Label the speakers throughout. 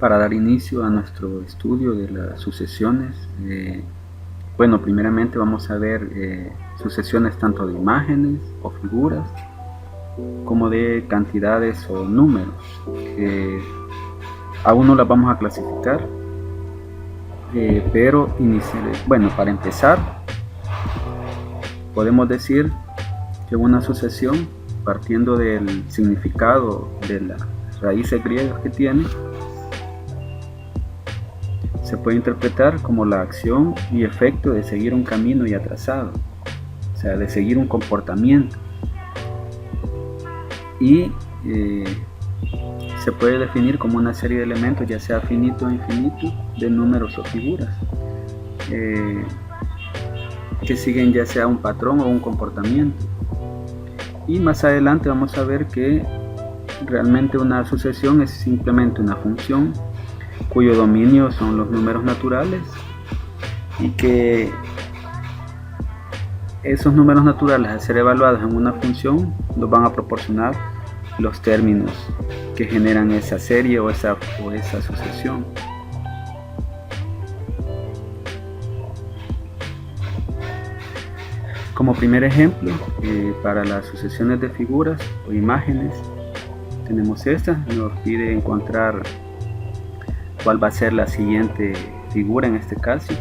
Speaker 1: Para dar inicio a nuestro estudio de las sucesiones, bueno, primeramente vamos a ver sucesiones tanto de imágenes o figuras como de cantidades o números, que aún no las vamos a clasificar, pero para empezar podemos decir que una sucesión, partiendo del significado de las raíces griegas que tiene, se puede interpretar como la acción y efecto de seguir un camino ya trazado, o sea, de seguir un comportamiento, y se puede definir como una serie de elementos, ya sea finito o infinito, de números o figuras que siguen ya sea un patrón o un comportamiento. Y más adelante vamos a ver que realmente una sucesión es simplemente una función cuyo dominio son los números naturales, y que esos números naturales, al ser evaluados en una función, nos van a proporcionar los términos que generan esa serie o esa sucesión. Como primer ejemplo, para las sucesiones de figuras o imágenes, tenemos esta. Nos pide encontrar cuál va a ser la siguiente figura en este caso.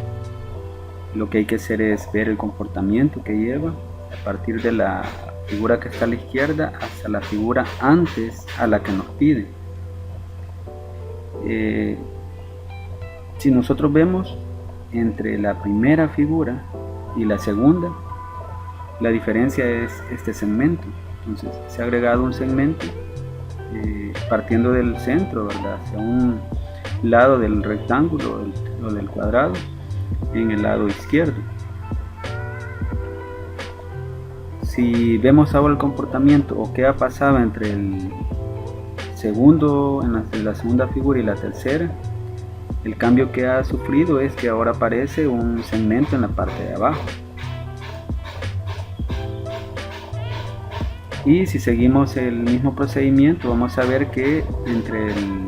Speaker 1: Lo que hay que hacer es ver el comportamiento que lleva a partir de la figura que está a la izquierda hasta la figura antes a la que nos pide. Si nosotros vemos entre la primera figura y la segunda, la diferencia es este segmento. Entonces se ha agregado un segmento partiendo del centro, ¿verdad?, hacia un lado del rectángulo o del cuadrado en el lado izquierdo. Si vemos ahora el comportamiento o qué ha pasado entre el segundo, entre la segunda figura y la tercera, el cambio que ha sufrido es que ahora aparece un segmento en la parte de abajo. Y si seguimos el mismo procedimiento, vamos a ver que entre el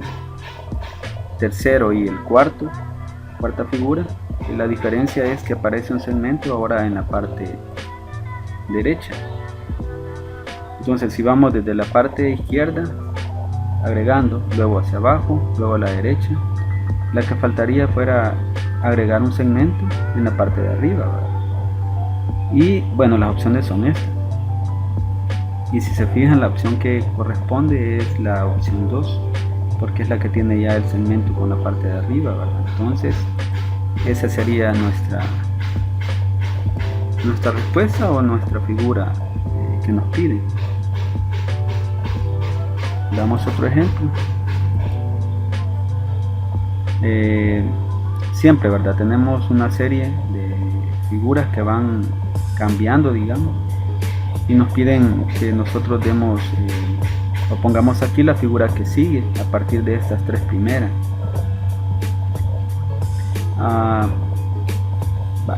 Speaker 1: tercero y el cuarta figura, la diferencia es que aparece un segmento ahora en la parte derecha. Entonces, si vamos desde la parte izquierda agregando, luego hacia abajo, luego a la derecha, la que faltaría fuera agregar un segmento en la parte de arriba, ¿verdad? Y bueno, las opciones son estas. Y si se fijan, la opción que corresponde es la opción 2, porque es la que tiene ya el segmento con la parte de arriba, ¿verdad? Entonces, esa sería nuestra respuesta o nuestra figura que nos pide. Damos otro ejemplo. Siempre, ¿verdad?, tenemos una serie de figuras que van cambiando, digamos, y nos piden que nosotros demos o pongamos aquí la figura que sigue a partir de estas tres primeras.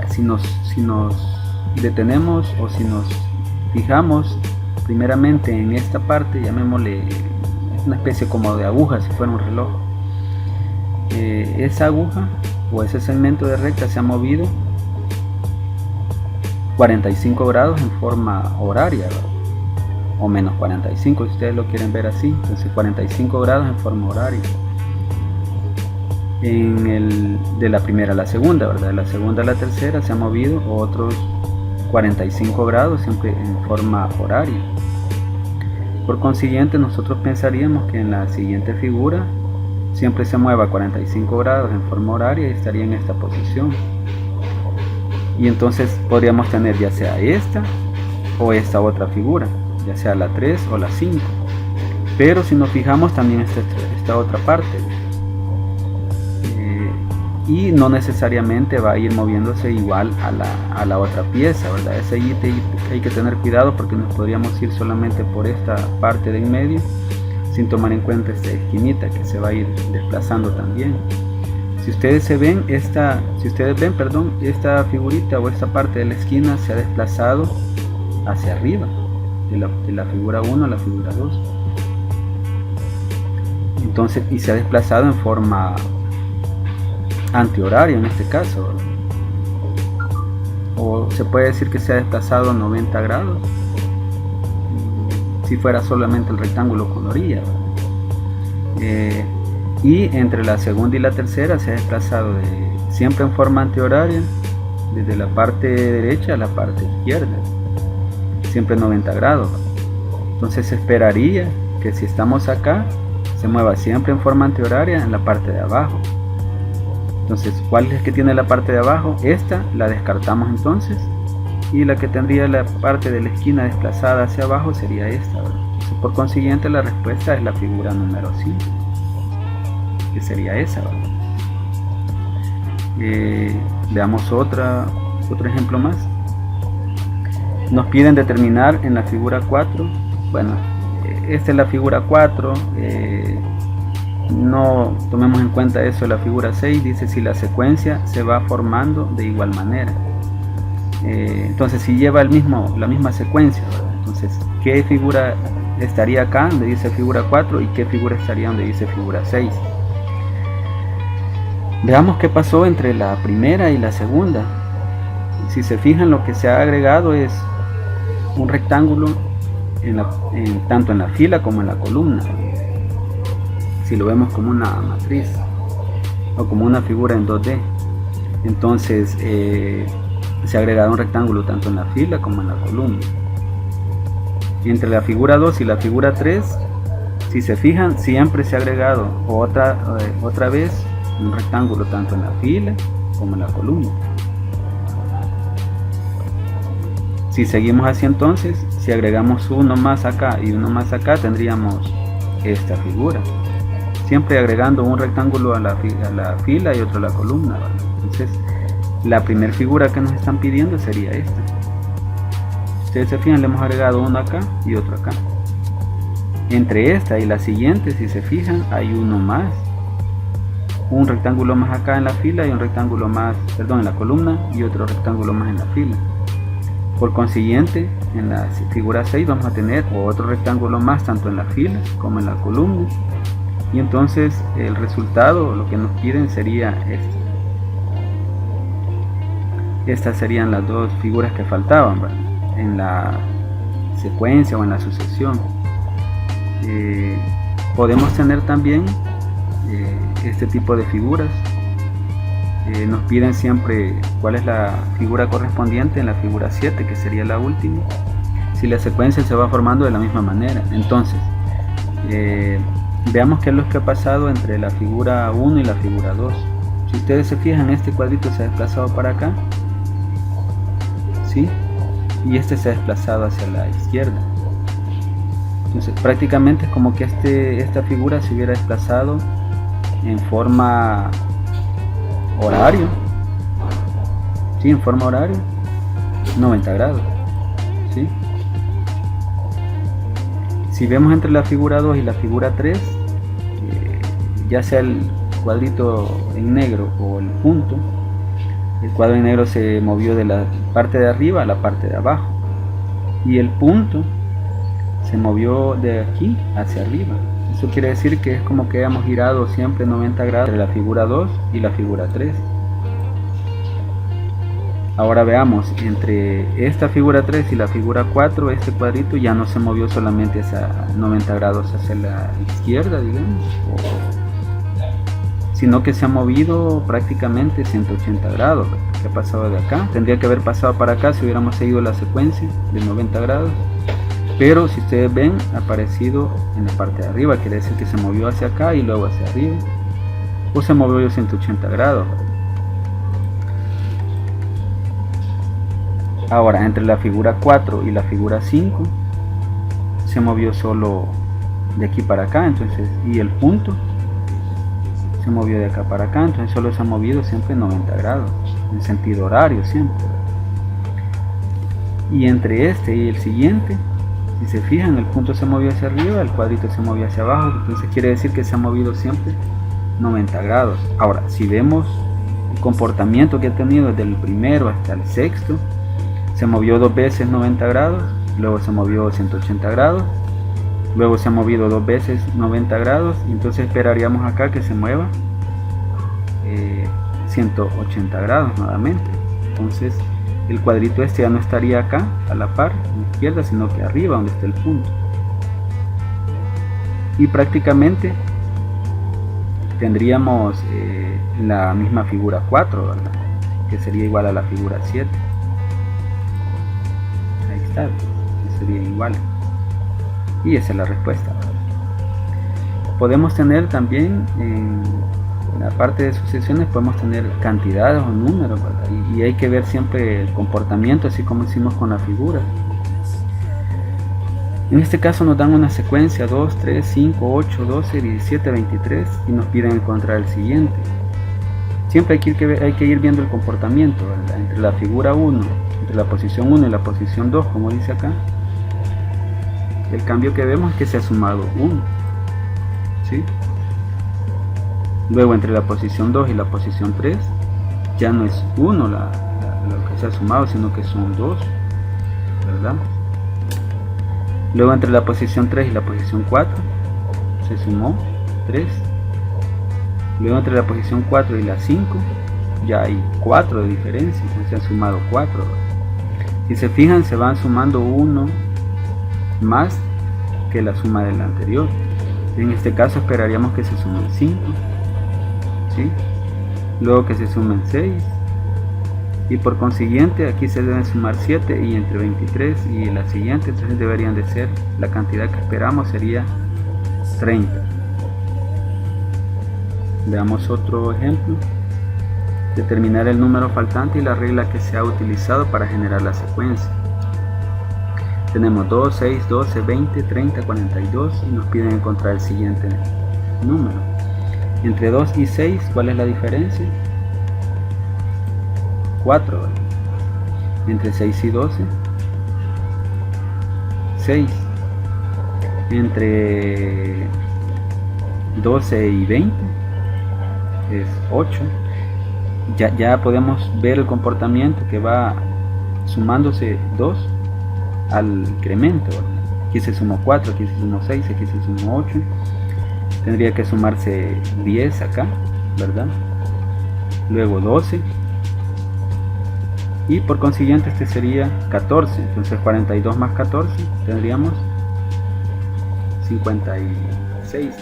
Speaker 1: Si nos detenemos o si nos fijamos primeramente en esta parte, llamémosle, es una especie como de aguja, si fuera un reloj. Esa aguja o ese segmento de recta se ha movido 45 grados en forma horaria, ¿verdad?, o menos 45 si ustedes lo quieren ver así. Entonces 45 grados en forma horaria de la primera a la segunda, ¿verdad? De la segunda a la tercera se ha movido otros 45 grados siempre en forma horaria. Por consiguiente, nosotros pensaríamos que en la siguiente figura siempre se mueva 45 grados en forma horaria y estaría en esta posición. Y entonces podríamos tener ya sea esta o esta otra figura, ya sea la 3 o la 5. Pero si nos fijamos, también esta otra parte, y no necesariamente va a ir moviéndose igual a la otra pieza, ¿verdad? Ese hay que tener cuidado, porque nos podríamos ir solamente por esta parte de en medio sin tomar en cuenta esta esquinita que se va a ir desplazando también. Si ustedes ven, esta figurita o esta parte de la esquina se ha desplazado hacia arriba, de la figura 1 a la figura 2. Entonces, y se ha desplazado en forma antihoraria en este caso, o se puede decir que se ha desplazado 90 grados si fuera solamente el rectángulo con orilla, y entre la segunda y la tercera se ha desplazado siempre en forma antihoraria, desde la parte derecha a la parte izquierda, siempre 90 grados. Entonces se esperaría que si estamos acá, se mueva siempre en forma antihoraria en la parte de abajo. Entonces, ¿cuál es que tiene la parte de abajo? Esta la descartamos entonces, y la que tendría la parte de la esquina desplazada hacia abajo sería esta, ¿verdad? Entonces, por consiguiente, la respuesta es la figura número 5, que sería esa, ¿verdad? Veamos otro ejemplo más. Nos piden determinar en la figura 4, bueno, esta es la figura 4, no tomemos en cuenta eso. La figura 6 dice si la secuencia se va formando de igual manera. Entonces, si lleva la misma secuencia, ¿verdad? Entonces, ¿qué figura estaría acá donde dice figura 4 y qué figura estaría donde dice figura 6? Veamos qué pasó entre la primera y la segunda. Si se fijan, lo que se ha agregado es un rectángulo tanto en la fila como en la columna. Si lo vemos como una matriz o como una figura en 2D, entonces se ha agregado un rectángulo tanto en la fila como en la columna. Entre la figura 2 y la figura 3, si se fijan, siempre se ha agregado otra vez un rectángulo tanto en la fila como en la columna. Si seguimos así, entonces, si agregamos uno más acá y uno más acá, tendríamos esta figura, siempre agregando un rectángulo a la fila y otro a la columna, ¿vale? Entonces, la primera figura que nos están pidiendo sería esta. Ustedes se fijan, le hemos agregado uno acá y otro acá. Entre esta y la siguiente, si se fijan, hay uno más, un rectángulo más acá en la fila y un rectángulo más, perdón, en la columna, y otro rectángulo más en la fila. Por consiguiente, en la figura 6 vamos a tener otro rectángulo más tanto en la fila como en la columna, y entonces el resultado, lo que nos piden, sería este. Estas serían las dos figuras que faltaban, ¿verdad?, en la secuencia o en la sucesión. Podemos tener también este tipo de figuras. Nos piden siempre cuál es la figura correspondiente en la figura 7, que sería la última, si la secuencia se va formando de la misma manera. Entonces, veamos qué es lo que ha pasado entre la figura 1 y la figura 2. Si ustedes se fijan, este cuadrito se ha desplazado para acá, ¿sí? Y este se ha desplazado hacia la izquierda. Entonces, prácticamente es como que esta figura se hubiera desplazado en forma horario, ¿sí? En forma horario, 90 grados, ¿sí? Si vemos entre la figura 2 y la figura 3, ya sea el cuadrito en negro o el punto, el cuadro en negro se movió de la parte de arriba a la parte de abajo, y el punto se movió de aquí hacia arriba. Eso quiere decir que es como que hemos girado siempre 90 grados entre la figura 2 y la figura 3. Ahora veamos, entre esta figura 3 y la figura 4, este cuadrito ya no se movió solamente hacia 90 grados hacia la izquierda, digamos, sino que se ha movido prácticamente 180 grados. ¿Qué ha pasado de acá? Tendría que haber pasado para acá si hubiéramos seguido la secuencia de 90 grados. Pero si ustedes ven, ha aparecido en la parte de arriba, quiere decir que se movió hacia acá y luego hacia arriba, o se movió 180 grados. Ahora, entre la figura 4 y la figura 5, se movió solo de aquí para acá, entonces, y el punto se movió de acá para acá, entonces solo se ha movido siempre 90 grados, en sentido horario siempre. Y entre este y el siguiente, si se fijan, el punto se movió hacia arriba, el cuadrito se movió hacia abajo, entonces quiere decir que se ha movido siempre 90 grados. Ahora, si vemos el comportamiento que ha tenido desde el primero hasta el sexto, se movió dos veces 90 grados, luego se movió 180 grados, luego se ha movido 2 veces 90 grados, y entonces esperaríamos acá que se mueva 180 grados nuevamente. Entonces el cuadrito este ya no estaría acá a la par, a la izquierda, sino que arriba donde está el punto. Y prácticamente tendríamos la misma figura 4, ¿verdad? Que sería igual a la figura 7. Ahí está, sería igual. Y esa es la respuesta. Podemos tener también en la parte de sucesiones, podemos tener cantidades o números, ¿verdad? Y hay que ver siempre el comportamiento, así como hicimos con la figura. En este caso nos dan una secuencia 2, 3, 5, 8, 12, 17, 23 y nos piden encontrar el siguiente. Siempre hay que ir viendo el comportamiento, ¿verdad? Entre la figura 1, entre la posición 1 y la posición 2, como dice acá. El cambio que vemos es que se ha sumado 1, ¿sí? Luego entre la posición 2 y la posición 3 ya no es 1 lo que se ha sumado, sino que son 2, ¿verdad? Luego entre la posición 3 y la posición 4 se sumó 3. Luego entre la posición 4 y la 5 ya hay 4 de diferencia, entonces se han sumado 4. Si se fijan, se van sumando 1 más que la suma del anterior. En este caso esperaríamos que se sumen 5, ¿sí? Luego que se sumen 6, y por consiguiente aquí se deben sumar 7, y entre 23 y la siguiente entonces deberían de ser, la cantidad que esperamos sería 30. Veamos otro ejemplo. Determinar el número faltante y la regla que se ha utilizado para generar la secuencia. Tenemos 2, 6, 12, 20, 30, 42 y nos piden encontrar el siguiente número. Entre 2 y 6, ¿cuál es la diferencia? 4. Entre 6 y 12, 6. Entre 12 y 20 es 8. Ya podemos ver el comportamiento que va sumándose 2 al incremento. Aquí se sumó 4, aquí se sumó 6, aquí se sumó 8. Tendría que sumarse 10 acá, ¿verdad? Luego 12. Y por consiguiente este sería 14. Entonces 42 más 14 tendríamos 56.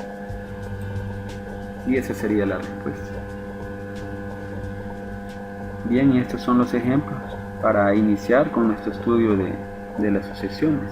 Speaker 1: Y esa sería la respuesta. Bien, y estos son los ejemplos para iniciar con nuestro estudio de las sucesiones.